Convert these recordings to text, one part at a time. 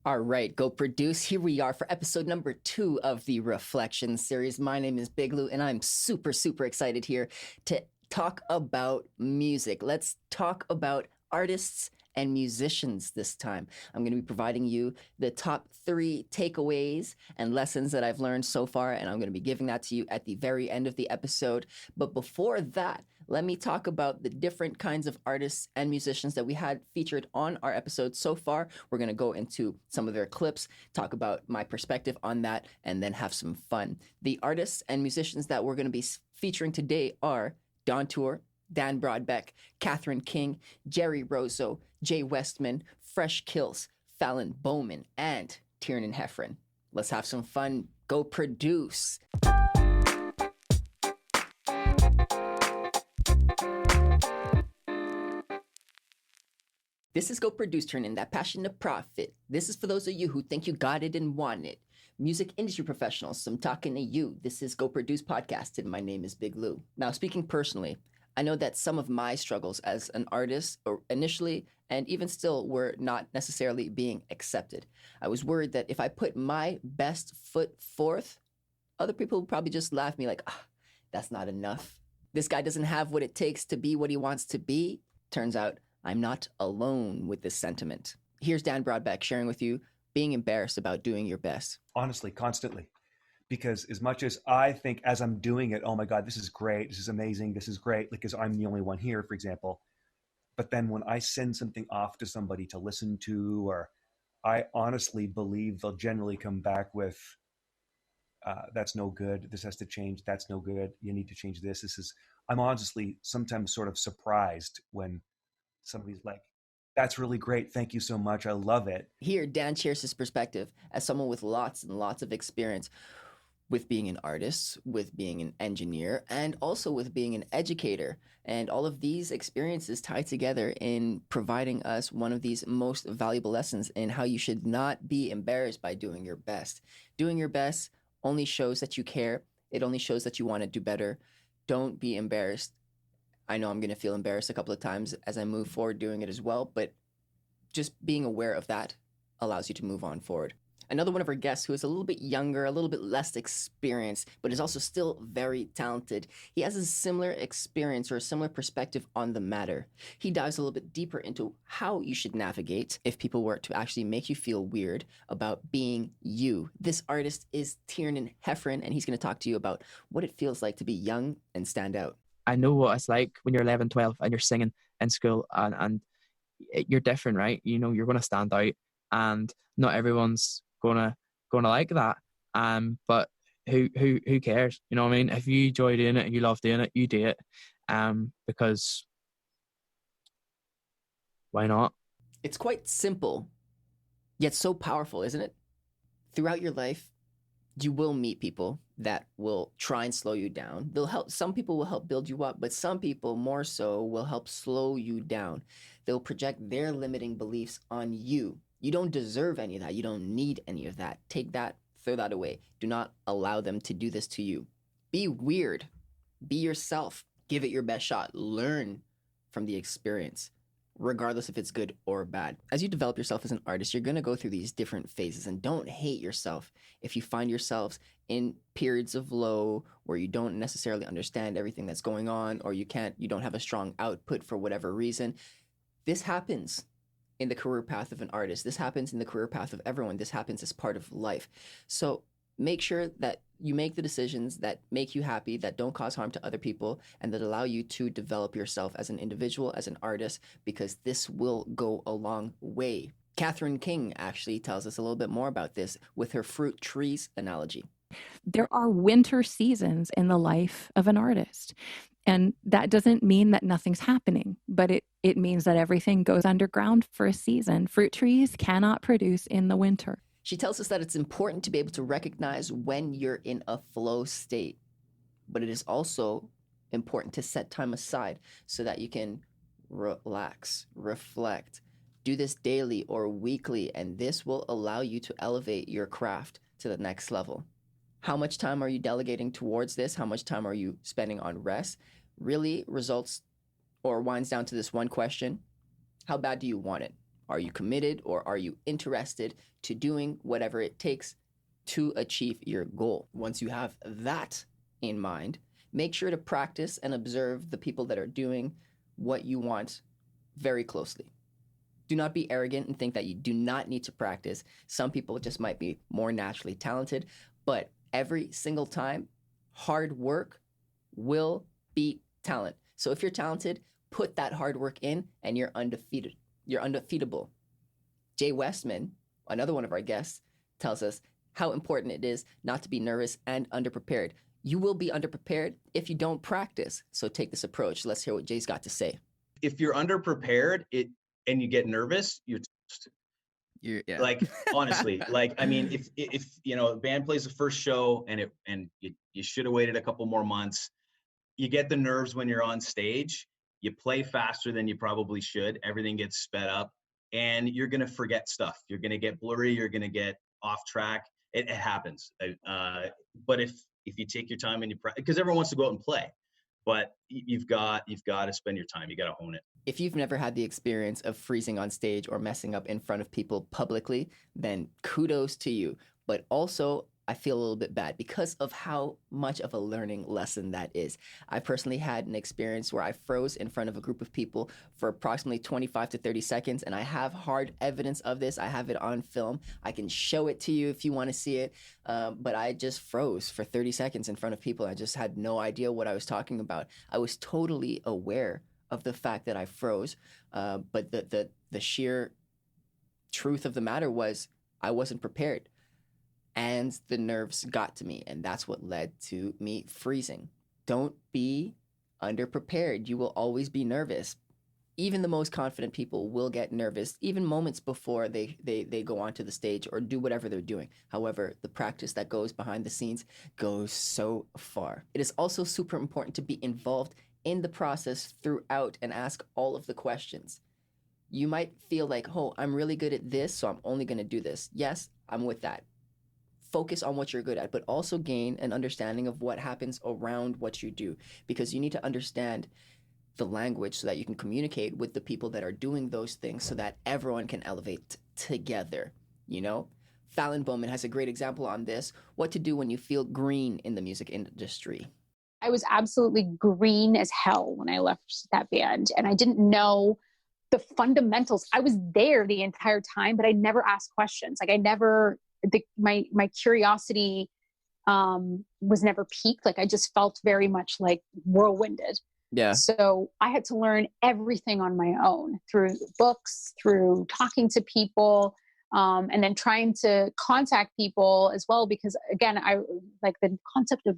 All right, go produce. Here we are for episode number 2 of the Reflection series. My name is Big Lou, and I'm super, super excited here to talk about music. Let's talk about artists and musicians this time. I'm going to be providing you the top 3 takeaways and lessons that I've learned so far, and I'm going to be giving that to you at the very end of the episode. But before that, let me talk about the different kinds of artists and musicians that we had featured on our episode so far. We're going to go into some of their clips, talk about my perspective on that, and then have some fun. The artists and musicians that we're going to be featuring today are Don Tour, Dan Broadbeck, Catherine King, Jerry Rosso, Jay Westman, Fresh Kills, Fallon Bowman, and Tiernan Heffron. Let's have some fun. Go produce. This is Go Produce Turn-In, that passion to profit. This is for those of you who think you got it and want it. Music industry professionals, I'm talking to you. This is Go Produce Podcast, and my name is Big Lou. Now, speaking personally, I know that some of my struggles as an artist, or initially and even still, were not necessarily being accepted. I was worried that if I put my best foot forth, other people would probably just laugh at me like, that's not enough. This guy doesn't have what it takes to be what he wants to be. Turns out, I'm not alone with this sentiment. Here's Dan Broadbeck sharing with you being embarrassed about doing your best. Honestly, constantly. Because as much as I think as I'm doing it, oh my God, this is great, this is amazing, this is great, because I'm the only one here, for example. But then when I send something off to somebody to listen to, or I honestly believe they'll generally come back with, that's no good, this has to change, that's no good, you need to change this. I'm honestly sometimes sort of surprised when somebody's like, that's really great. Thank you so much. I love it. Here, Dan shares his perspective as someone with lots and lots of experience with being an artist, with being an engineer, and also with being an educator. And all of these experiences tie together in providing us one of these most valuable lessons in how you should not be embarrassed by doing your best. Doing your best only shows that you care. It only shows that you want to do better. Don't be embarrassed. I know I'm going to feel embarrassed a couple of times as I move forward doing it as well, but just being aware of that allows you to move on forward. Another one of our guests who is a little bit younger, a little bit less experienced, but is also still very talented. He has a similar experience or a similar perspective on the matter. He dives a little bit deeper into how you should navigate if people were to actually make you feel weird about being you. This artist is Tiernan Heffron, and he's going to talk to you about what it feels like to be young and stand out. I know what it's like when you're 11, 12 and you're singing in school and you're different, right? You know, you're going to stand out and not everyone's going to like that. But who cares? You know what I mean? If you enjoy doing it and you love doing it, you do it. Because why not? It's quite simple, yet so powerful, isn't it? Throughout your life, you will meet people that will try and slow you down. Some people will help build you up, but some people more so will help slow you down. They'll project their limiting beliefs on you. You don't deserve any of that. You don't need any of that. Take that, throw that away. Do not allow them to do this to you. Be weird. Be yourself. Give it your best shot. Learn from the experience, regardless if it's good or bad. As you develop yourself as an artist, you're going to go through these different phases, and don't hate yourself if you find yourselves in periods of low where you don't necessarily understand everything that's going on, or you don't have a strong output for whatever reason. This happens in the career path of an artist. This happens in the career path of everyone. This happens as part of life. So make sure that you make the decisions that make you happy, that don't cause harm to other people, and that allow you to develop yourself as an individual, as an artist, because this will go a long way. Catherine King actually tells us a little bit more about this with her fruit trees analogy. There are winter seasons in the life of an artist. And that doesn't mean that nothing's happening, but it means that everything goes underground for a season. Fruit trees cannot produce in the winter. She tells us that it's important to be able to recognize when you're in a flow state, but it is also important to set time aside so that you can relax, reflect, do this daily or weekly, and this will allow you to elevate your craft to the next level. How much time are you delegating towards this? How much time are you spending on rest? Really results or winds down to this one question: how bad do you want it? Are you committed, or are you interested to doing whatever it takes to achieve your goal? Once you have that in mind, make sure to practice and observe the people that are doing what you want very closely. Do not be arrogant and think that you do not need to practice. Some people just might be more naturally talented, but every single time, hard work will beat talent. So if you're talented, put that hard work in and you're undefeated. You're undefeatable. Jay Westman, another one of our guests, tells us how important it is not to be nervous and underprepared. You will be underprepared if you don't practice. So take this approach. Let's hear what Jay's got to say. If you're underprepared and you get nervous, you're toast. Yeah. Like, honestly, like, I mean, if you know, a band plays the first show and you should have waited a couple more months, you get the nerves when you're on stage, you play faster than you probably should, everything gets sped up, and you're going to forget stuff. You're going to get blurry, you're going to get off track. It happens. But if you take your time and you practice, because everyone wants to go out and play, but you've got to spend your time. You got to hone it. If you've never had the experience of freezing on stage or messing up in front of people publicly, then kudos to you. But also, I feel a little bit bad because of how much of a learning lesson that is. I personally had an experience where I froze in front of a group of people for approximately 25 to 30 seconds, and I have hard evidence of this. I have it on film. I can show it to you if you want to see it, but I just froze for 30 seconds in front of people. I just had no idea what I was talking about. I was totally aware of the fact that I froze, but the sheer truth of the matter was I wasn't prepared. And the nerves got to me, and that's what led to me freezing. Don't be underprepared. You will always be nervous. Even the most confident people will get nervous, even moments before they go onto the stage or do whatever they're doing. However, the practice that goes behind the scenes goes so far. It is also super important to be involved in the process throughout and ask all of the questions. You might feel like, oh, I'm really good at this, so I'm only going to do this. Yes, I'm with that. Focus on what you're good at, but also gain an understanding of what happens around what you do, because you need to understand the language so that you can communicate with the people that are doing those things so that everyone can elevate together, you know? Fallon Bowman has a great example on this, what to do when you feel green in the music industry. I was absolutely green as hell when I left that band, and I didn't know the fundamentals. I was there the entire time, but I never asked questions. Like my curiosity was never piqued. Like I just felt very much like whirlwinded. Yeah. So I had to learn everything on my own through books, through talking to people, and then trying to contact people as well. Because again, I like the concept of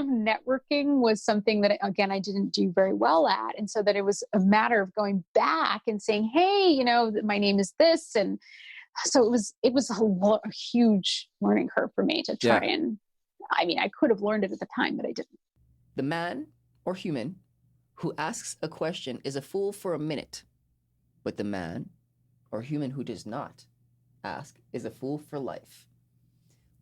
networking was something that, again, I didn't do very well at. And so that it was a matter of going back and saying, hey, you know, my name is this. And so it was a huge learning curve for me to try. And I mean, I could have learned it at the time, but I didn't. The man or human who asks a question is a fool for a minute, but the man or human who does not ask is a fool for life.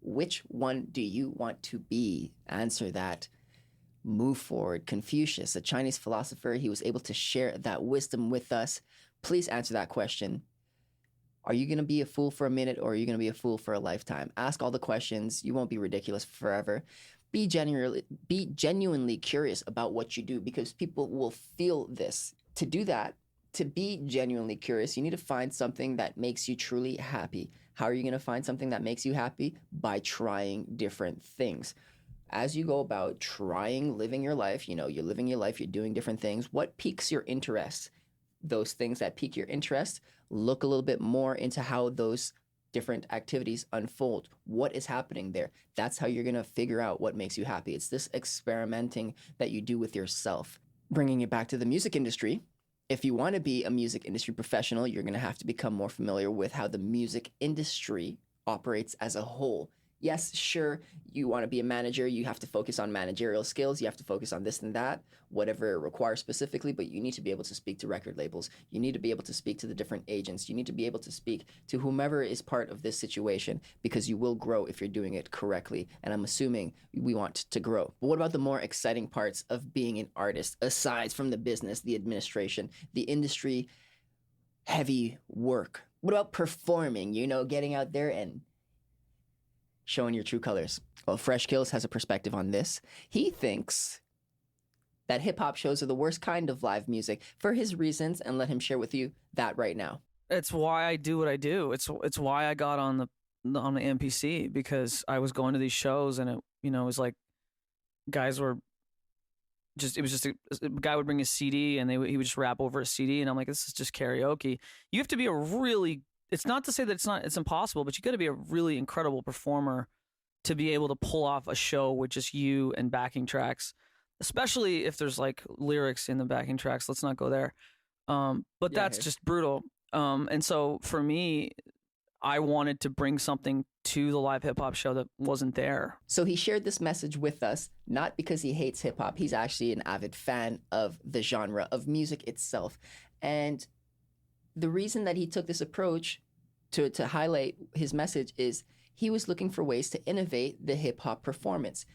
Which one do you want to be? Answer that. Move forward. Confucius, a Chinese philosopher, he was able to share that wisdom with us. Please answer that question. Are you going to be a fool for a minute, or are you going to be a fool for a lifetime? Ask all the questions. You won't be ridiculous forever. Be genuinely curious about what you do, because people will feel this. To do that, to be genuinely curious, you need to find something that makes you truly happy. How are you going to find something that makes you happy? By trying different things. As you go about living your life, you know, you're living your life, you're doing different things. What piques your interest? Those things that pique your interest, look a little bit more into how those different activities unfold. What is happening there? That's how you're going to figure out what makes you happy. It's this experimenting that you do with yourself. Bringing it back to the music industry, if you want to be a music industry professional, you're going to have to become more familiar with how the music industry operates as a whole. Yes, sure, you want to be a manager, you have to focus on managerial skills, you have to focus on this and that, whatever it requires specifically, but you need to be able to speak to record labels. You need to be able to speak to the different agents. You need to be able to speak to whomever is part of this situation, because you will grow if you're doing it correctly. And I'm assuming we want to grow. But what about the more exciting parts of being an artist, aside from the business, the administration, the industry heavy work? What about performing, getting out there and showing your true colors? Well, Fresh Kills has a perspective on this. He thinks that hip-hop shows are the worst kind of live music for his reasons, and let him share with you that right now. It's why I do what I do. It's why I got on the MPC, because I was going to these shows, and it was like guys were it was just a guy would bring a CD, and he would just rap over a CD, and I'm like, this is just karaoke. You have to be a really, it's not to say that it's impossible, but you got to be a really incredible performer to be able to pull off a show with just you and backing tracks, especially if there's like lyrics in the backing tracks. Let's not go there. But that's just brutal. And so for me, I wanted to bring something to the live hip hop show that wasn't there. So he shared this message with us, not because he hates hip hop. He's actually an avid fan of the genre, of music itself. And the reason that he took this approach to highlight his message is he was looking for ways to innovate the hip hop performance.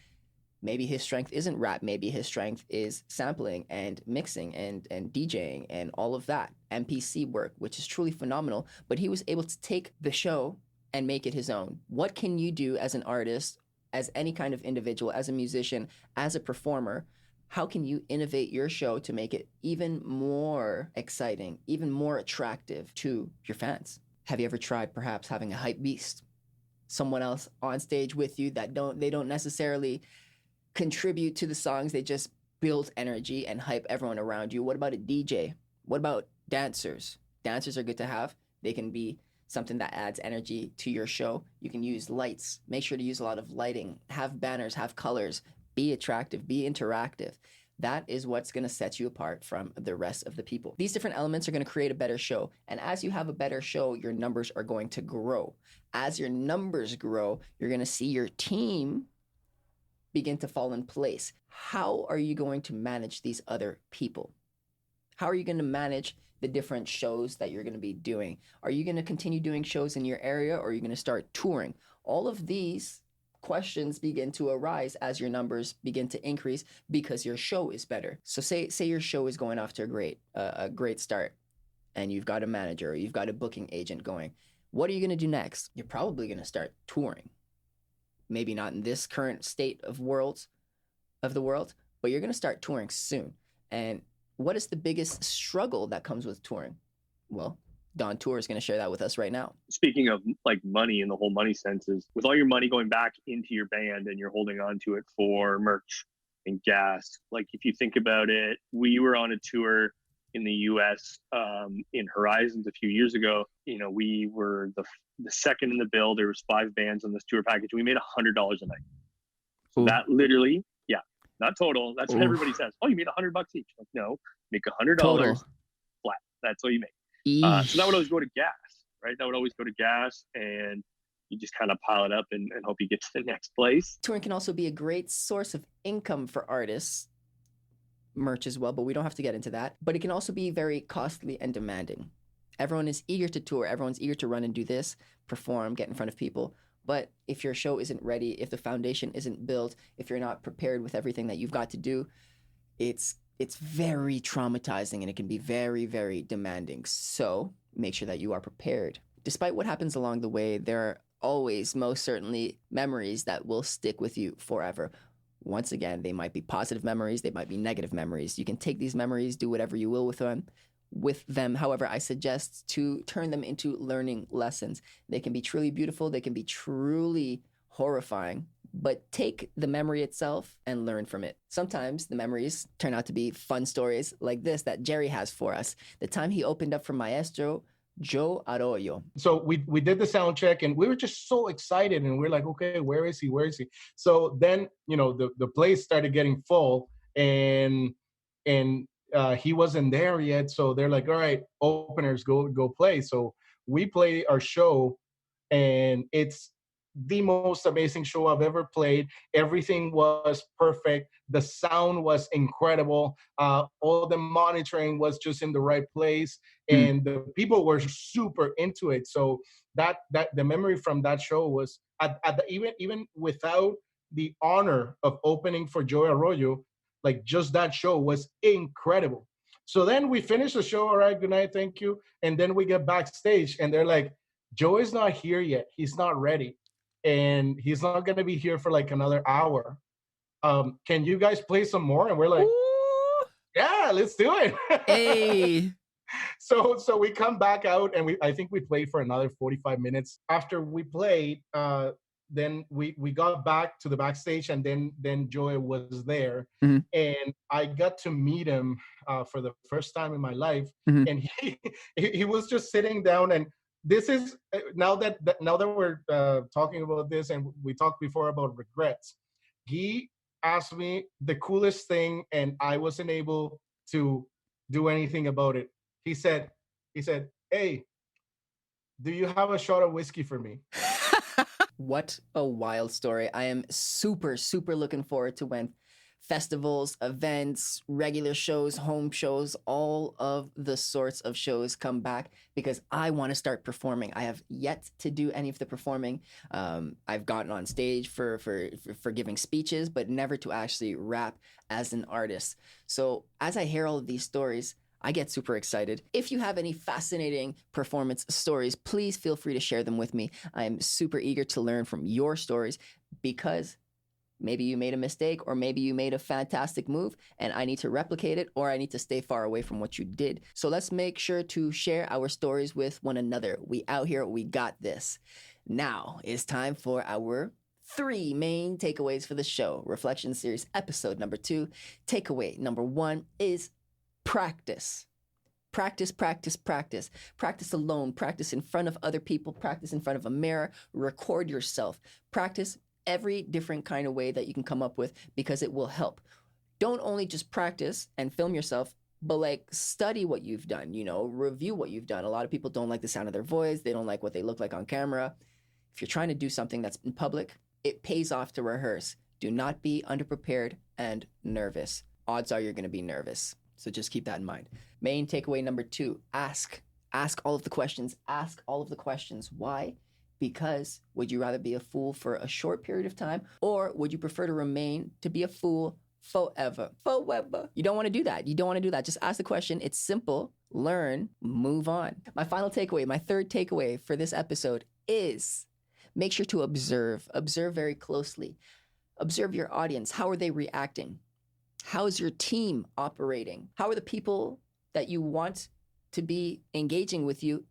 Maybe his strength isn't rap. Maybe his strength is sampling and mixing and DJing and all of that. MPC work, which is truly phenomenal. But he was able to take the show and make it his own. What can you do as an artist, as any kind of individual, as a musician, as a performer? How can you innovate your show to make it even more exciting, even more attractive to your fans? Have you ever tried perhaps having a hype beast? Someone else on stage with you that they don't necessarily contribute to the songs, they just build energy and hype everyone around you. What about a DJ? What about dancers? Dancers are good to have. They can be something that adds energy to your show. You can use lights. Make sure to use a lot of lighting. Have banners, have colors. Be attractive, be interactive. That is what's going to set you apart from the rest of the people. These different elements are going to create a better show. And as you have a better show, your numbers are going to grow. As your numbers grow, you're going to see your team begin to fall in place. How are you going to manage these other people? How are you going to manage the different shows that you're going to be doing? Are you going to continue doing shows in your area, or are you going to start touring? All of these questions begin to arise as your numbers begin to increase because your show is better. So say your show is going off to a great start, and you've got a manager or you've got a booking agent going. What are you going to do next? You're probably going to start touring. Maybe not in this current state of the world, but you're going to start touring soon. And what is the biggest struggle that comes with touring? Well, Don Tour is going to share that with us right now. Speaking of like money in the whole money senses, with all your money going back into your band and you're holding on to it for merch and gas, like if you think about it, we were on a tour in the US in Horizons a few years ago. We were the second in the bill. There was 5 bands on this tour package. We made $100 a night. So that literally, not total. That's what everybody says. Oh, you made $100 each. Like, no, make $100 flat. That's all you make. So that would always go to gas, right? That would always go to gas, and you just kind of pile it up and hope you get to the next place. Touring can also be a great source of income for artists. Merch as well, but we don't have to get into that. But it can also be very costly and demanding. Everyone is eager to tour. Everyone's eager to run and do this, perform, get in front of people. But if your show isn't ready, if the foundation isn't built, if you're not prepared with everything that you've got to do, it's very traumatizing, and it can be very, very demanding. So make sure that you are prepared. Despite what happens along the way, there are always, most certainly, memories that will stick with you forever. Once again, they might be positive memories, they might be negative memories. You can take these memories, do whatever you will with them. However, I suggest to turn them into learning lessons. They can be truly beautiful, they can be truly horrifying, but take the memory itself and learn from it. Sometimes the memories turn out to be fun stories like this that Jerry has for us. The time he opened up for Maestro Joe Arroyo. So we did the sound check, and we were just so excited, and we're like, okay, where is he? So then, the place started getting full, and he wasn't there yet. So they're like, all right, openers, go play. So we play our show, and it's the most amazing show I've ever played. Everything was perfect. The sound was incredible. All the monitoring was just in the right place, and the people were super into it. So that the memory from that show was even without the honor of opening for Joey Arroyo, like just that show was incredible. So then we finish the show. All right, good night, thank you. And then we get backstage, and they're like, Joey's not here yet. He's not ready. And he's not going to be here for like another hour. Can you guys play some more? And we're like, ooh, yeah, let's do it. Hey. So we come back out, and I think we played for another 45 minutes. After we played, then we got back to the backstage, and then Joey was there, and I got to meet him for the first time in my life. And he was just sitting down, and this is now that we're talking about this, and we talked before about regrets. He asked me the coolest thing, and I wasn't able to do anything about it. He said, "Hey, do you have a shot of whiskey for me?" What a wild story. I am super, super looking forward to when festivals, events, regular shows, home shows, all of the sorts of shows come back, because I want to start performing. I have yet to do any of the performing. I've gotten on stage for giving speeches, but never to actually rap as an artist. So as I hear all of these stories, I get super excited. If you have any fascinating performance stories, please feel free to share them with me. I'm super eager to learn from your stories, because maybe you made a mistake, or maybe you made a fantastic move and I need to replicate it, or I need to stay far away from what you did. So let's make sure to share our stories with one another. We out here, we got this. Now it's time for our 3 main takeaways for the show. Reflection Series episode number 2. Takeaway number 1 is practice. Practice, practice, practice. Practice alone. Practice in front of other people. Practice in front of a mirror. Record yourself. Practice every different kind of way that you can come up with, because it will help. Don't only just practice and film yourself, but like study what you've done, review what you've done. A lot of people don't like the sound of their voice. They don't like what they look like on camera. If you're trying to do something that's in public, it pays off to rehearse. Do not be underprepared and nervous. Odds are you're going to be nervous. So just keep that in mind. Main takeaway number 2, ask. Ask all of the questions. Ask all of the questions. Why? Because would you rather be a fool for a short period of time, or would you prefer to remain to be a fool forever? Forever. You don't want to do that. You don't want to do that. Just ask the question. It's simple. Learn. Move on. My final takeaway, my third takeaway for this episode is make sure to observe. Observe very closely. Observe your audience. How are they reacting? How is your team operating? How are the people that you want to be engaging with you?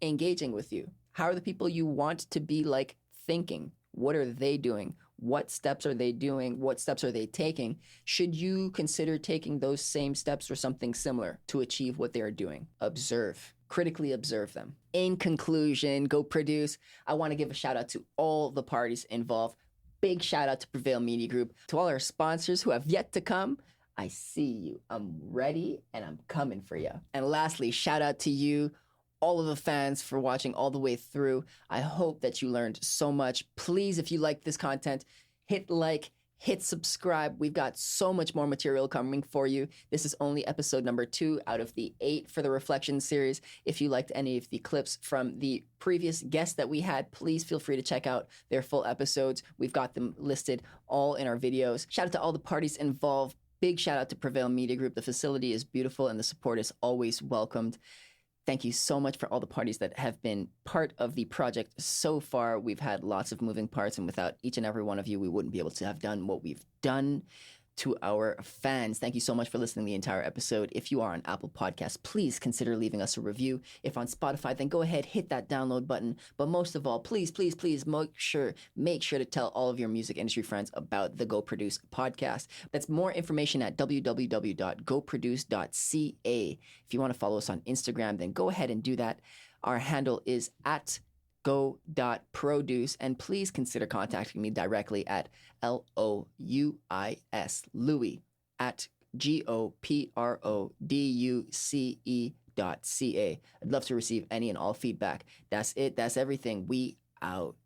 How are the people you want to be like thinking? What are they doing? What steps are they doing? What steps are they taking? Should you consider taking those same steps or something similar to achieve what they are doing? Observe. Critically observe them. In conclusion, Go Produce. I want to give a shout out to all the parties involved. Big shout out to Prevail Media Group. To all our sponsors who have yet to come, I see you. I'm ready and I'm coming for you. And lastly, shout out to you, all of the fans, for watching all the way through. I hope that you learned so much. Please, if you like this content, hit like, hit subscribe. We've got so much more material coming for you. This is only episode number 2 out of the 8 for the Reflection series. If you liked any of the clips from the previous guests that we had, please feel free to check out their full episodes. We've got them listed all in our videos. Shout out to all the parties involved. Big shout out to Prevail Media Group. The facility is beautiful and the support is always welcomed. Thank you so much for all the parties that have been part of the project so far. We've had lots of moving parts, and without each and every one of you, we wouldn't be able to have done what we've done. To our fans, thank you so much for listening to the entire episode. If you are on Apple Podcasts, please consider leaving us a review. If on Spotify, then go ahead, hit that download button. But most of all, please make sure to tell all of your music industry friends about the Go Produce podcast. That's more information at www.goproduce.ca. If you want to follow us on Instagram, then go ahead and do that. Our handle is at go.produce, and please consider contacting me directly at Louis at GOPRODUCE.ca. I'd love to receive any and all feedback. That's it. That's everything. We out.